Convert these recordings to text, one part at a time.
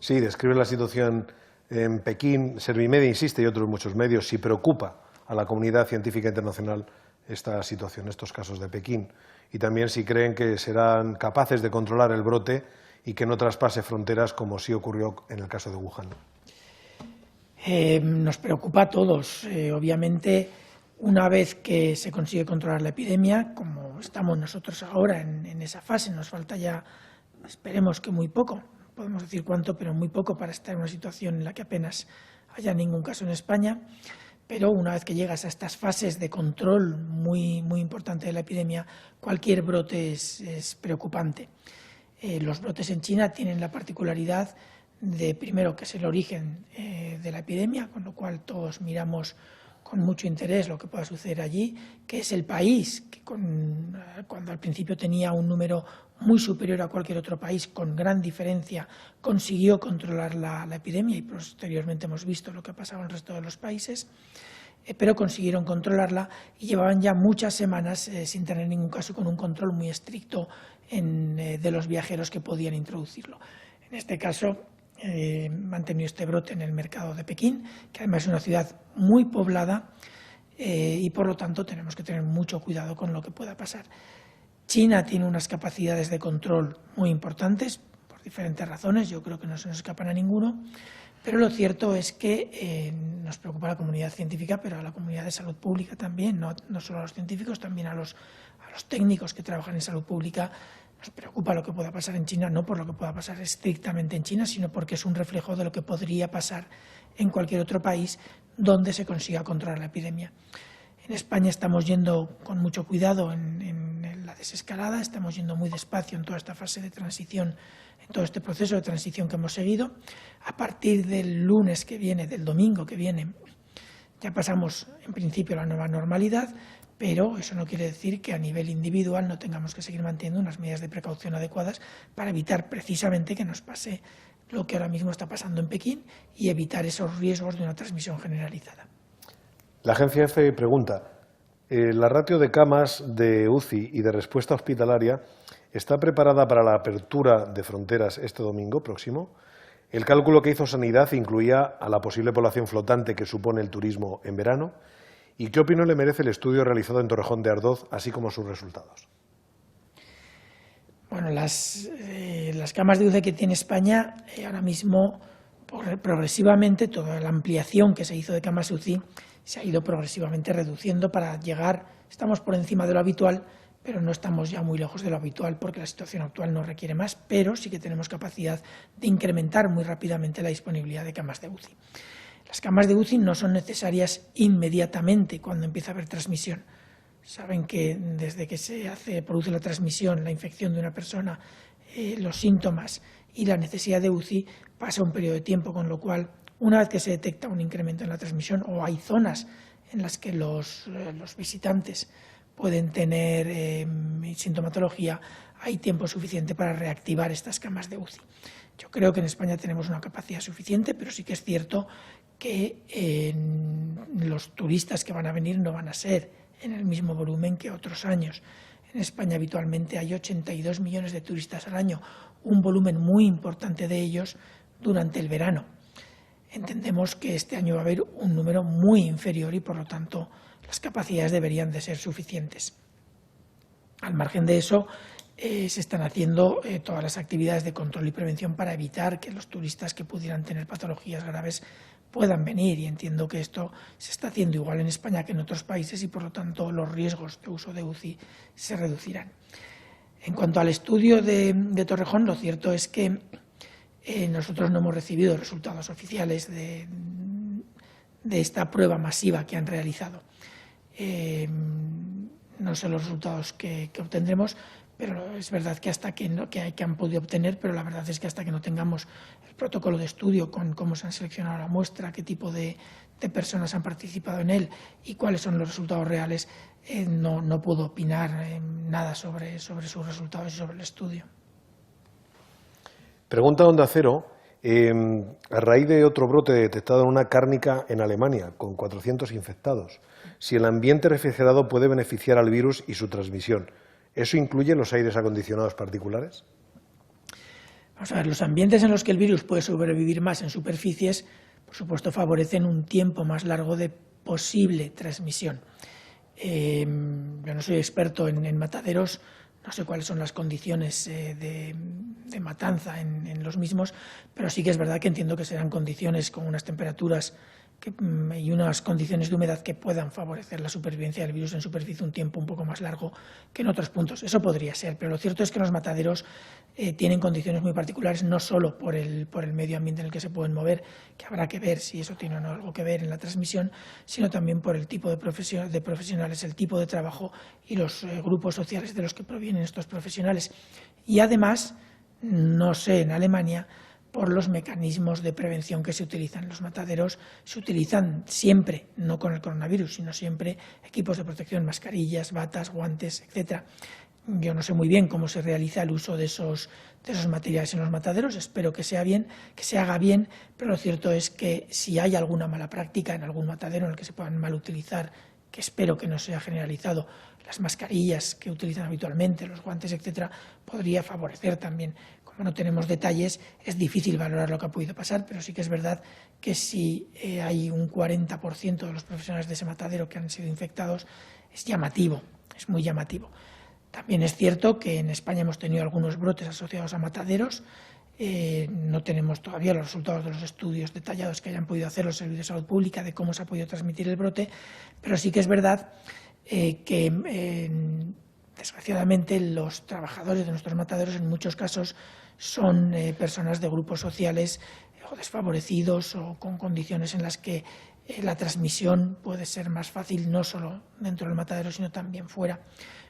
Sí, describe la situación en Pekín. Servimedia insiste, y otros muchos medios, si preocupa a la comunidad científica internacional esta situación, estos casos de Pekín, y también si creen que serán capaces de controlar el brote y que no traspase fronteras como sí ocurrió en el caso de Wuhan. Nos preocupa a todos. Obviamente, una vez que se consigue controlar la epidemia, como estamos nosotros ahora en esa fase, nos falta ya, esperemos que muy poco, podemos decir cuánto, pero muy poco para estar en una situación en la que apenas haya ningún caso en España. Pero una vez que llegas a estas fases de control muy importante de la epidemia, cualquier brote es preocupante. Los brotes en China tienen la particularidad de, primero, que es el origen de la epidemia, con lo cual todos miramos con mucho interés lo que pueda suceder allí, que es el país que cuando al principio tenía un número muy superior a cualquier otro país, con gran diferencia, consiguió controlar la epidemia, y posteriormente hemos visto lo que ha pasado en el resto de los países, pero consiguieron controlarla y llevaban ya muchas semanas sin tener ningún caso, con un control muy estricto de los viajeros que podían introducirlo. En este caso, han tenido este brote en el mercado de Pekín, que además es una ciudad muy poblada, y por lo tanto tenemos que tener mucho cuidado con lo que pueda pasar. China tiene unas capacidades de control muy importantes, por diferentes razones, yo creo que no se nos escapan a ninguno, pero lo cierto es que nos preocupa a la comunidad científica, pero a la comunidad de salud pública también, no solo a los científicos, también a los técnicos que trabajan en salud pública. Nos preocupa lo que pueda pasar en China, no por lo que pueda pasar estrictamente en China, sino porque es un reflejo de lo que podría pasar en cualquier otro país donde se consiga controlar la epidemia. En España estamos yendo con mucho cuidado en la desescalada, estamos yendo muy despacio en toda esta fase de transición, en todo este proceso de transición que hemos seguido. A partir del lunes que viene, del domingo que viene, ya pasamos en principio a la nueva normalidad, pero eso no quiere decir que a nivel individual no tengamos que seguir manteniendo unas medidas de precaución adecuadas para evitar precisamente que nos pase lo que ahora mismo está pasando en Pekín y evitar esos riesgos de una transmisión generalizada. La agencia EFE pregunta, ¿la ratio de camas de UCI y de respuesta hospitalaria está preparada para la apertura de fronteras este domingo próximo? El cálculo que hizo Sanidad incluía a la posible población flotante que supone el turismo en verano. ¿Y qué opinión le merece el estudio realizado en Torrejón de Ardoz, así como sus resultados? Bueno, las camas de UCI que tiene España ahora mismo, progresivamente, toda la ampliación que se hizo de camas UCI se ha ido progresivamente reduciendo para llegar, estamos por encima de lo habitual, pero no estamos ya muy lejos de lo habitual porque la situación actual no requiere más, pero sí que tenemos capacidad de incrementar muy rápidamente la disponibilidad de camas de UCI. Las camas de UCI no son necesarias inmediatamente cuando empieza a haber transmisión. Saben que desde que produce la transmisión, la infección de una persona, los síntomas y la necesidad de UCI pasa un periodo de tiempo, con lo cual, una vez que se detecta un incremento en la transmisión o hay zonas en las que los visitantes pueden tener sintomatología, hay tiempo suficiente para reactivar estas camas de UCI. Yo creo que en España tenemos una capacidad suficiente, pero sí que es cierto que los turistas que van a venir no van a ser en el mismo volumen que otros años. En España habitualmente hay 82 millones de turistas al año, un volumen muy importante de ellos durante el verano. Entendemos que este año va a haber un número muy inferior y, por lo tanto, las capacidades deberían de ser suficientes. Al margen de eso, se están haciendo todas las actividades de control y prevención para evitar que los turistas que pudieran tener patologías graves puedan venir, y entiendo que esto se está haciendo igual en España que en otros países y, por lo tanto, los riesgos de uso de UCI se reducirán. En cuanto al estudio de Torrejón, lo cierto es que nosotros no hemos recibido resultados oficiales de esta prueba masiva que han realizado. No sé los resultados que obtendremos, pero es verdad que que han podido obtener, pero la verdad es que hasta que no tengamos el protocolo de estudio con cómo se han seleccionado la muestra, qué tipo de personas han participado en él y cuáles son los resultados reales, no puedo opinar nada sobre sus resultados y sobre el estudio. Pregunta Onda Cero, a raíz de otro brote detectado en una cárnica en Alemania, con 400 infectados, si el ambiente refrigerado puede beneficiar al virus y su transmisión. ¿Eso incluye los aires acondicionados particulares? Vamos a ver, los ambientes en los que el virus puede sobrevivir más en superficies, por supuesto, favorecen un tiempo más largo de posible transmisión. Yo no soy experto en mataderos, no sé cuáles son las condiciones de matanza en los mismos, pero sí que es verdad que entiendo que serán condiciones con unas temperaturas y unas condiciones de humedad que puedan favorecer la supervivencia del virus en superficie un tiempo un poco más largo que en otros puntos. Eso podría ser, pero lo cierto es que los mataderos tienen condiciones muy particulares, no solo por el medio ambiente en el que se pueden mover, que habrá que ver si eso tiene o no algo que ver en la transmisión, sino también por el tipo de profesionales, el tipo de trabajo y los grupos sociales de los que provienen estos profesionales. Y además, no sé, en Alemania, por los mecanismos de prevención que se utilizan. Los mataderos se utilizan siempre, no con el coronavirus, sino siempre equipos de protección, mascarillas, batas, guantes, etc. Yo no sé muy bien cómo se realiza el uso de esos materiales en los mataderos, espero que sea bien, que se haga bien, pero lo cierto es que si hay alguna mala práctica en algún matadero en el que se puedan mal utilizar, que espero que no sea generalizado, las mascarillas que utilizan habitualmente, los guantes, etcétera, podría favorecer también. Como no tenemos detalles, es difícil valorar lo que ha podido pasar, pero sí que es verdad que si hay un 40% de los profesionales de ese matadero que han sido infectados, es llamativo, es muy llamativo. También es cierto que en España hemos tenido algunos brotes asociados a mataderos. No tenemos todavía los resultados de los estudios detallados que hayan podido hacer los servicios de salud pública de cómo se ha podido transmitir el brote, pero sí que es verdad que desgraciadamente los trabajadores de nuestros mataderos en muchos casos son personas de grupos sociales o desfavorecidos o con condiciones en las que la transmisión puede ser más fácil no solo dentro del matadero sino también fuera.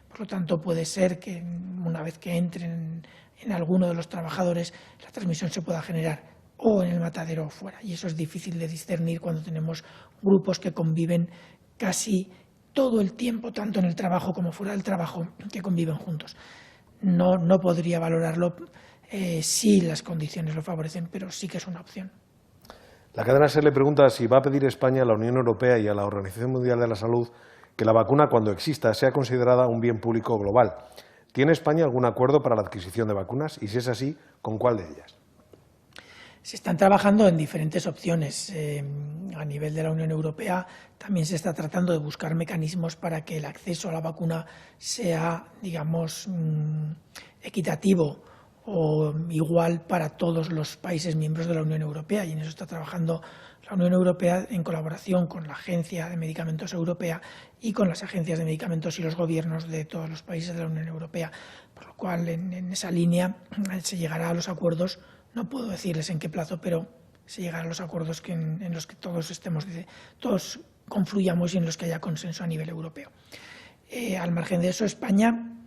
Por lo tanto, puede ser que una vez que entren en alguno de los trabajadores la transmisión se pueda generar o en el matadero o fuera. Y eso es difícil de discernir cuando tenemos grupos que conviven casi todo el tiempo, tanto en el trabajo como fuera del trabajo, que conviven juntos. No podría valorarlo si las condiciones lo favorecen, pero sí que es una opción. La cadena SER le pregunta si va a pedir España a la Unión Europea y a la Organización Mundial de la Salud que la vacuna, cuando exista, sea considerada un bien público global. ¿Tiene España algún acuerdo para la adquisición de vacunas? Y si es así, ¿con cuál de ellas? Se están trabajando en diferentes opciones. A nivel de la Unión Europea también se está tratando de buscar mecanismos para que el acceso a la vacuna sea, digamos, equitativo o igual para todos los países miembros de la Unión Europea, y en eso está trabajando la Unión Europea en colaboración con la Agencia de Medicamentos Europea y con las agencias de medicamentos y los gobiernos de todos los países de la Unión Europea, por lo cual en esa línea se llegará a los acuerdos. No puedo decirles en qué plazo, pero se llegará a los acuerdos en los que todos confluyamos y en los que haya consenso a nivel europeo. Al margen de eso, España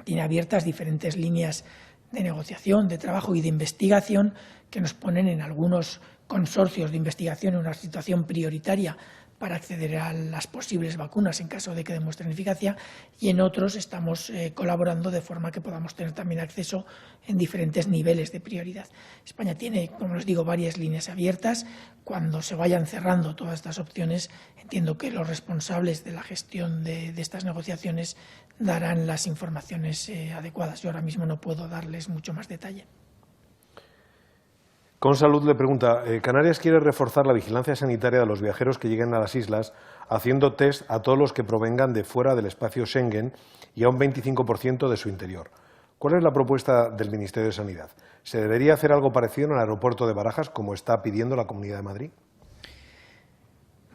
tiene abiertas diferentes líneas de negociación, de trabajo y de investigación que nos ponen en algunos consorcios de investigación en una situación prioritaria para acceder a las posibles vacunas en caso de que demuestren eficacia, y en otros estamos colaborando de forma que podamos tener también acceso en diferentes niveles de prioridad. España tiene, como les digo, varias líneas abiertas. Cuando se vayan cerrando todas estas opciones, entiendo que los responsables de la gestión de estas negociaciones darán las informaciones adecuadas. Yo ahora mismo no puedo darles mucho más detalle. Consalud le pregunta, Canarias quiere reforzar la vigilancia sanitaria de los viajeros que lleguen a las islas, haciendo test a todos los que provengan de fuera del espacio Schengen y a un 25% de su interior. ¿Cuál es la propuesta del Ministerio de Sanidad? ¿Se debería hacer algo parecido en el aeropuerto de Barajas, como está pidiendo la Comunidad de Madrid?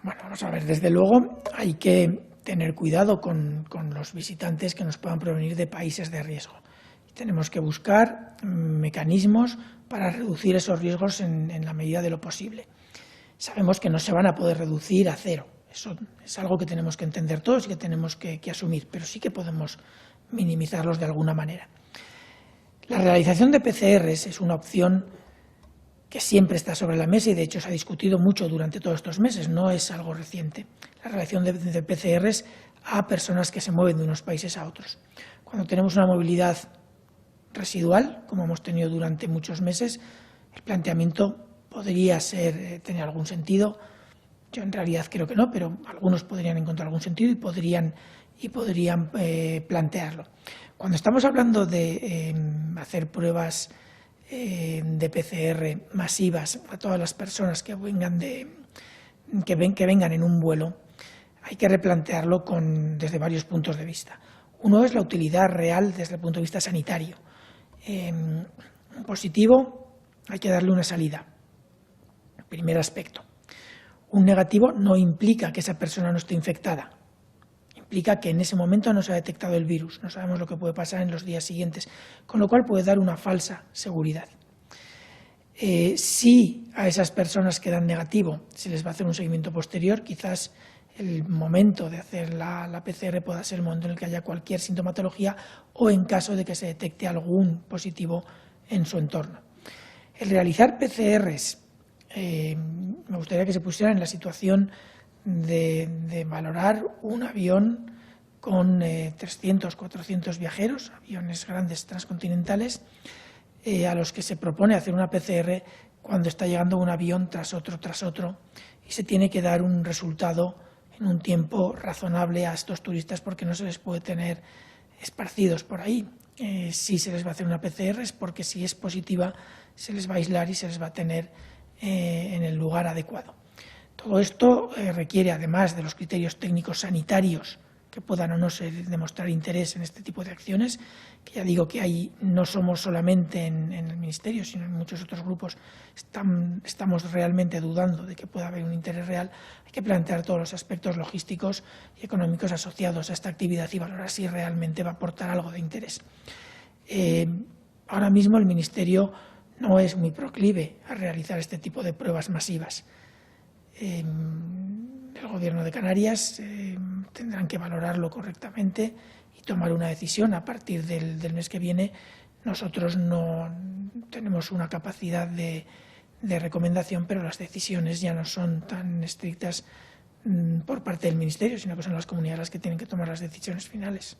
Bueno, vamos a ver, desde luego hay que tener cuidado con los visitantes que nos puedan provenir de países de riesgo. Tenemos que buscar mecanismos para reducir esos riesgos en la medida de lo posible. Sabemos que no se van a poder reducir a cero. Eso es algo que tenemos que entender todos y que tenemos que asumir, pero sí que podemos minimizarlos de alguna manera. La realización de PCRs es una opción que siempre está sobre la mesa y de hecho se ha discutido mucho durante todos estos meses, no es algo reciente. La realización de PCRs a personas que se mueven de unos países a otros. Cuando tenemos una movilidad residual, como hemos tenido durante muchos meses, el planteamiento podría tener algún sentido. Yo en realidad creo que no, pero algunos podrían encontrar algún sentido y podrían plantearlo. Cuando estamos hablando de hacer pruebas de PCR masivas a todas las personas que vengan en un vuelo, hay que replantearlo desde varios puntos de vista. Uno es la utilidad real desde el punto de vista sanitario. Un positivo hay que darle una salida, primer aspecto. Un negativo no implica que esa persona no esté infectada, implica que en ese momento no se ha detectado el virus, no sabemos lo que puede pasar en los días siguientes, con lo cual puede dar una falsa seguridad. Si a esas personas que dan negativo se les va a hacer un seguimiento posterior, quizás el momento de hacer la PCR pueda ser el momento en el que haya cualquier sintomatología o en caso de que se detecte algún positivo en su entorno. El realizar PCRs, me gustaría que se pusieran en la situación de valorar un avión con 300, 400 viajeros, aviones grandes transcontinentales, a los que se propone hacer una PCR cuando está llegando un avión tras otro, y se tiene que dar un resultado en un tiempo razonable a estos turistas porque no se les puede tener esparcidos por ahí. Si se les va a hacer una PCR es porque si es positiva se les va a aislar y se les va a tener en el lugar adecuado. Todo esto requiere, además de los criterios técnicos sanitarios que puedan o no demostrar interés en este tipo de acciones, que ya digo que ahí no somos solamente en el Ministerio, sino en muchos otros grupos estamos realmente dudando de que pueda haber un interés real. Hay que plantear todos los aspectos logísticos y económicos asociados a esta actividad y valorar si realmente va a aportar algo de interés. Ahora mismo el Ministerio no es muy proclive a realizar este tipo de pruebas masivas. El Gobierno de Canarias tendrán que valorarlo correctamente y tomar una decisión a partir del mes que viene. Nosotros no tenemos una capacidad de recomendación, pero las decisiones ya no son tan estrictas por parte del Ministerio, sino que son las comunidades las que tienen que tomar las decisiones finales.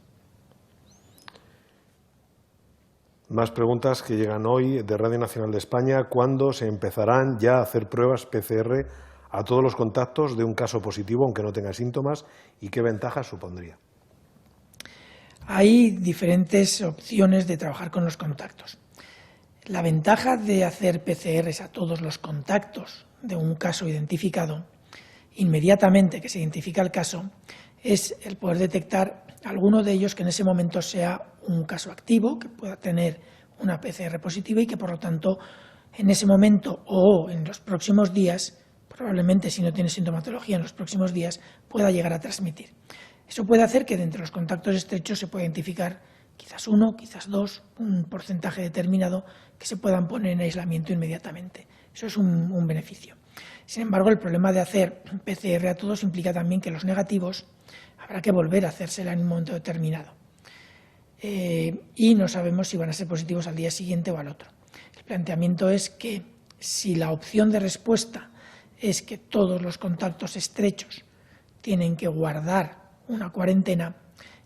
Más preguntas que llegan hoy de Radio Nacional de España. ¿Cuándo se empezarán ya a hacer pruebas PCR a todos los contactos de un caso positivo, aunque no tenga síntomas, y qué ventajas supondría? Hay diferentes opciones de trabajar con los contactos. La ventaja de hacer PCRs a todos los contactos de un caso identificado, inmediatamente que se identifica el caso, es el poder detectar alguno de ellos que en ese momento sea un caso activo, que pueda tener una PCR positiva y que por lo tanto en ese momento o en los próximos días, probablemente si no tiene sintomatología en los próximos días, pueda llegar a transmitir. Eso puede hacer que de entre los contactos estrechos se pueda identificar quizás uno, quizás dos, un porcentaje determinado que se puedan poner en aislamiento inmediatamente. Eso es un beneficio. Sin embargo, el problema de hacer PCR a todos implica también que los negativos habrá que volver a hacérsela en un momento determinado. Y no sabemos si van a ser positivos al día siguiente o al otro. El planteamiento es que si la opción de respuesta es que todos los contactos estrechos tienen que guardar una cuarentena,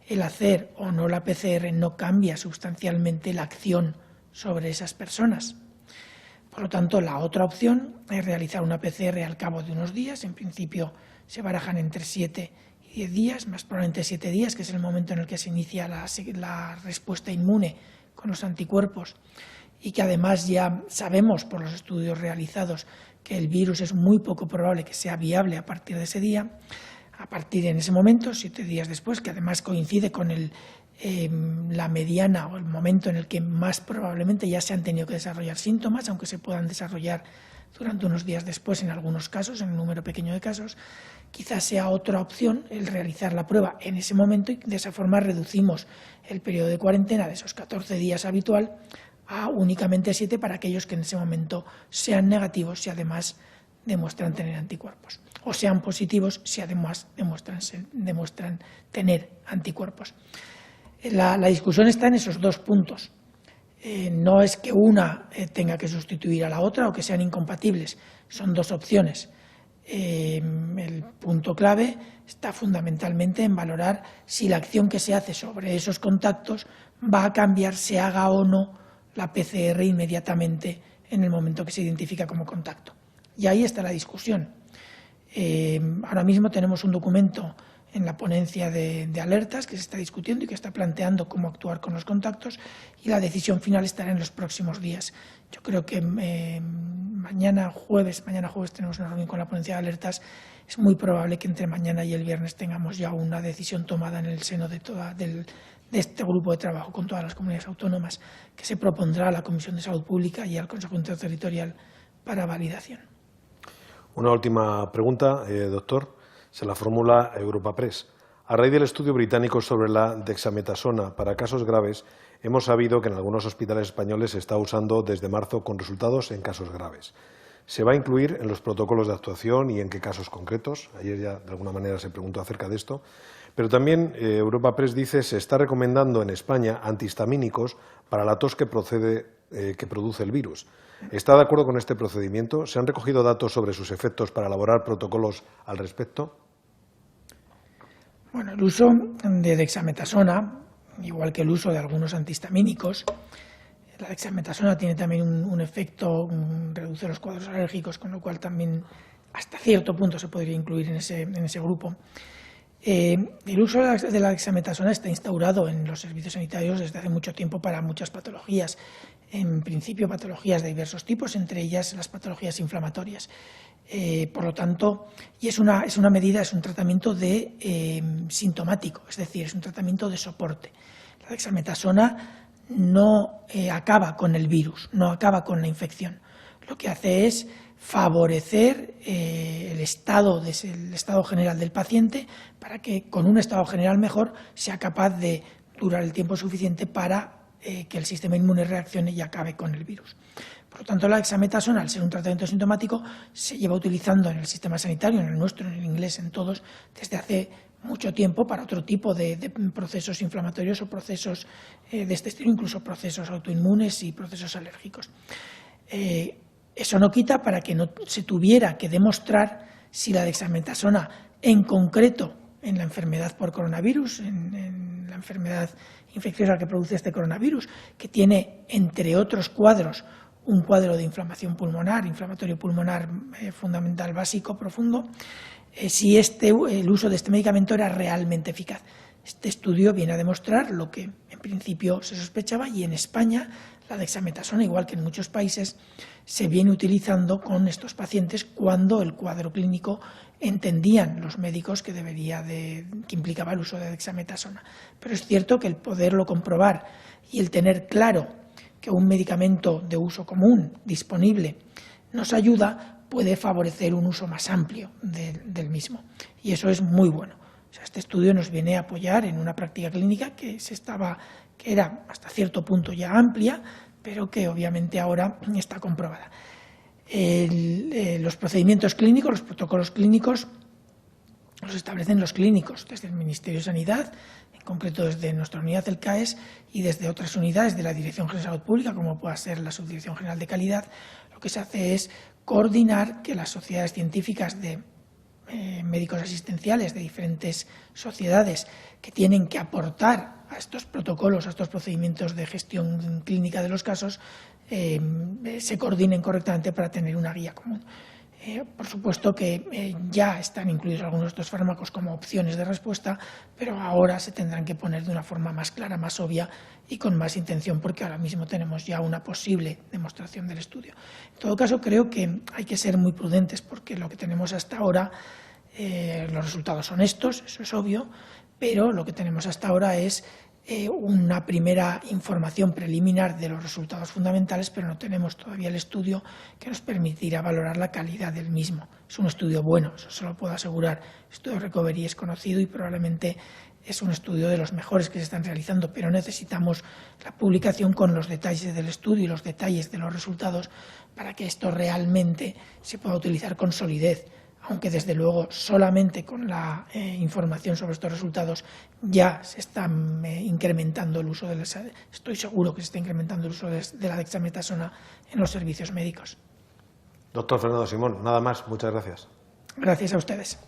el hacer o no la PCR no cambia sustancialmente la acción sobre esas personas. Por lo tanto, la otra opción es realizar una PCR al cabo de unos días. En principio se barajan entre 7 y 10 días, más probablemente 7 días, que es el momento en el que se inicia la respuesta inmune con los anticuerpos, y que además ya sabemos por los estudios realizados que el virus es muy poco probable que sea viable a partir de ese día. A partir de ese momento, 7 días después, que además coincide con la mediana o el momento en el que más probablemente ya se han tenido que desarrollar síntomas, aunque se puedan desarrollar durante unos días después en algunos casos, en un número pequeño de casos, quizás sea otra opción el realizar la prueba en ese momento y de esa forma reducimos el periodo de cuarentena de esos 14 días habitual a únicamente 7 para aquellos que en ese momento sean negativos y además demuestran tener anticuerpos, o sean positivos si además demuestran tener anticuerpos. La discusión está en esos dos puntos. No es que una tenga que sustituir a la otra o que sean incompatibles, son dos opciones. El punto clave está fundamentalmente en valorar si la acción que se hace sobre esos contactos va a cambiar, se haga o no la PCR inmediatamente en el momento que se identifica como contacto. Y ahí está la discusión. Ahora mismo tenemos un documento en la ponencia de alertas que se está discutiendo y que está planteando cómo actuar con los contactos, y la decisión final estará en los próximos días. Yo creo que mañana jueves tenemos una reunión con la ponencia de alertas. Es muy probable que entre mañana y el viernes tengamos ya una decisión tomada en el seno de este grupo de trabajo con todas las comunidades autónomas, que se propondrá a la Comisión de Salud Pública y al Consejo Interterritorial para validación. Una última pregunta, doctor, se la formula Europa Press. A raíz del estudio británico sobre la dexametasona para casos graves, hemos sabido que en algunos hospitales españoles se está usando desde marzo con resultados en casos graves. ¿Se va a incluir en los protocolos de actuación y en qué casos concretos? Ayer ya de alguna manera se preguntó acerca de esto. Pero también Europa Press dice se está recomendando en España antihistamínicos para la tos que produce el virus. ¿Está de acuerdo con este procedimiento? ¿Se han recogido datos sobre sus efectos para elaborar protocolos al respecto? Bueno, el uso de dexametasona, igual que el uso de algunos antihistamínicos, la dexametasona tiene también un efecto, reduce los cuadros alérgicos, con lo cual también hasta cierto punto se podría incluir en ese grupo. El uso de la dexametasona está instaurado en los servicios sanitarios desde hace mucho tiempo para muchas patologías. En principio, patologías de diversos tipos, entre ellas las patologías inflamatorias. Por lo tanto, y es una medida, es un tratamiento sintomático, es decir, es un tratamiento de soporte. La dexametasona no acaba con el virus, no acaba con la infección. Lo que hace es favorecer el estado general del paciente para que con un estado general mejor sea capaz de durar el tiempo suficiente para que el sistema inmune reaccione y acabe con el virus. Por lo tanto, la dexametasona, al ser un tratamiento sintomático, se lleva utilizando en el sistema sanitario, en el nuestro, en el inglés, en todos, desde hace mucho tiempo para otro tipo de procesos inflamatorios o procesos de este estilo, incluso procesos autoinmunes y procesos alérgicos. Eso no quita para que no se tuviera que demostrar si la dexametasona, en concreto en la enfermedad por coronavirus, en la enfermedad infecciosa que produce este coronavirus, que tiene, entre otros cuadros, un cuadro de inflamación pulmonar, inflamatorio pulmonar fundamental, básico, profundo, si el uso de este medicamento era realmente eficaz. Este estudio viene a demostrar lo que en principio se sospechaba, y en España la dexametasona, igual que en muchos países, se viene utilizando con estos pacientes cuando el cuadro clínico entendían los médicos que implicaba el uso de dexametasona. Pero es cierto que el poderlo comprobar y el tener claro que un medicamento de uso común disponible nos ayuda, puede favorecer un uso más amplio del mismo. Y eso es muy bueno. O sea, este estudio nos viene a apoyar en una práctica clínica que era hasta cierto punto ya amplia, pero que obviamente ahora está comprobada. Los procedimientos clínicos, los protocolos clínicos, los establecen los clínicos desde el Ministerio de Sanidad, en concreto desde nuestra unidad del CAES y desde otras unidades de la Dirección General de Salud Pública, como pueda ser la Subdirección General de Calidad. Lo que se hace es coordinar que las sociedades científicas de médicos asistenciales de diferentes sociedades que tienen que aportar a estos protocolos, a estos procedimientos de gestión clínica de los casos, se coordinen correctamente para tener una guía común. Por supuesto que ya están incluidos algunos de estos fármacos como opciones de respuesta, pero ahora se tendrán que poner de una forma más clara, más obvia y con más intención, porque ahora mismo tenemos ya una posible demostración del estudio. En todo caso, creo que hay que ser muy prudentes, porque lo que tenemos hasta ahora, los resultados son estos, eso es obvio, pero lo que tenemos hasta ahora es una primera información preliminar de los resultados fundamentales, pero no tenemos todavía el estudio que nos permitirá valorar la calidad del mismo. Es un estudio bueno, eso se lo puedo asegurar. El estudio Recovery es conocido y probablemente es un estudio de los mejores que se están realizando, pero necesitamos la publicación con los detalles del estudio y los detalles de los resultados para que esto realmente se pueda utilizar con solidez. Aunque desde luego solamente con la información sobre estos resultados ya se está incrementando el uso estoy seguro que se está incrementando el uso de la dexametasona en los servicios médicos. Doctor Fernando Simón, nada más, muchas gracias. Gracias a ustedes.